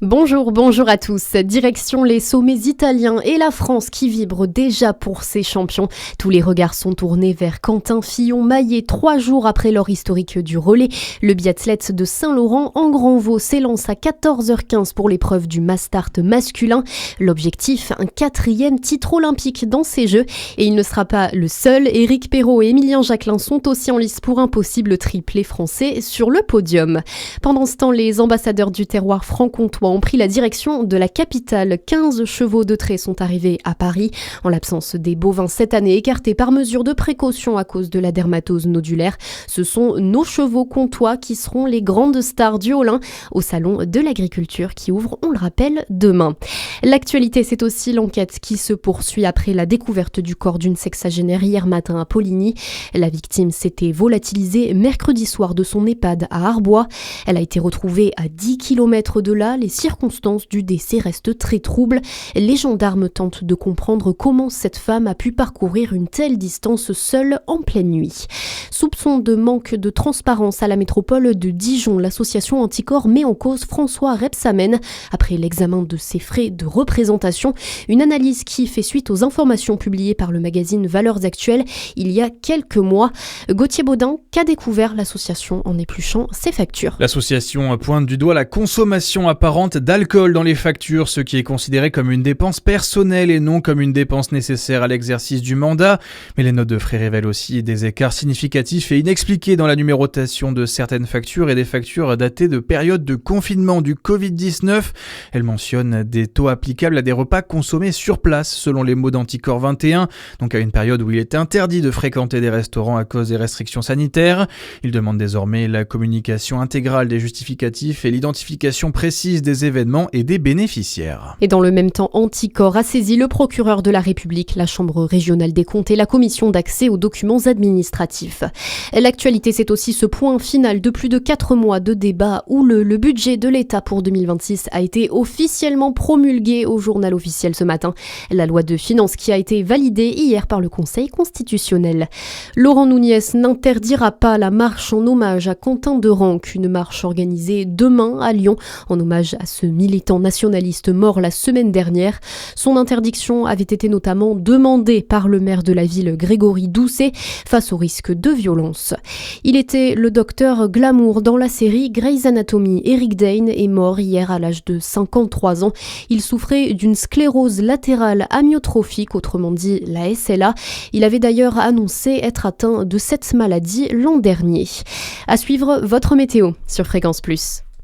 Bonjour à tous. Direction les sommets italiens et la France qui vibre déjà pour ses champions. Tous les regards sont tournés vers Quentin Fillon-Maillet 3 jours après leur historique du relais. Le biathlète de Saint-Laurent en Grand Vaud s'élance à 14h15 pour l'épreuve du Mastart masculin. L'objectif, un 4e titre olympique dans ces Jeux. Et il ne sera pas le seul. Éric Perrault et Émilien Jacquelin sont aussi en lice pour un possible triplé français sur le podium. Pendant ce temps, les ambassadeurs du terroir franc-comtois ont pris la direction de la capitale. 15 chevaux de trait sont arrivés à Paris. En l'absence des bovins cette année écartés par mesure de précaution à cause de la dermatose nodulaire, ce sont nos chevaux comtois qui seront les grandes stars du Haut-Rhin au salon de l'agriculture qui ouvre, on le rappelle, demain. L'actualité, c'est aussi l'enquête qui se poursuit après la découverte du corps d'une sexagénaire hier matin à Poligny. La victime s'était volatilisée mercredi soir de son EHPAD à Arbois. Elle a été retrouvée à 10 km de là. Les circonstances du décès restent très troubles. Les gendarmes tentent de comprendre comment cette femme a pu parcourir une telle distance seule en pleine nuit. Soupçon de manque de transparence à la métropole de Dijon. L'association Anticorps met en cause François Rebsamen après l'examen de ses frais de représentation. Une analyse qui fait suite aux informations publiées par le magazine Valeurs Actuelles il y a quelques mois. Gauthier Baudin qu'a découvert l'association en épluchant ses factures. L'association pointe du doigt la consommation apparente d'alcool dans les factures, ce qui est considéré comme une dépense personnelle et non comme une dépense nécessaire à l'exercice du mandat. Mais les notes de frais révèlent aussi des écarts significatifs et inexpliqués dans la numérotation de certaines factures et des factures datées de périodes de confinement du Covid-19. Elles mentionnent des taux applicables à des repas consommés sur place, selon les mots d'Anticorps 21, donc à une période où il est interdit de fréquenter des restaurants à cause des restrictions sanitaires. Ils demandent désormais la communication intégrale des justificatifs et l'identification précise des événements et des bénéficiaires. Et dans le même temps, Anticorps a saisi le procureur de la République, la Chambre régionale des comptes et la commission d'accès aux documents administratifs. L'actualité, c'est aussi ce point final de plus de 4 mois de débat où le budget de l'État pour 2026 a été officiellement promulgué au journal officiel ce matin. La loi de finances qui a été validée hier par le Conseil constitutionnel. Laurent Nunez n'interdira pas la marche en hommage à Quentin Derenque, une marche organisée demain à Lyon en hommage à ce militant nationaliste mort la semaine dernière. Son interdiction avait été notamment demandée par le maire de la ville Grégory Doucet face au risque de violence. Il était le docteur Glamour dans la série Grey's Anatomy. Eric Dane est mort hier à l'âge de 53 ans. Il souffrait d'une sclérose latérale amyotrophique, autrement dit la SLA. Il avait d'ailleurs annoncé être atteint de cette maladie l'an dernier. À suivre votre météo sur Fréquence Plus.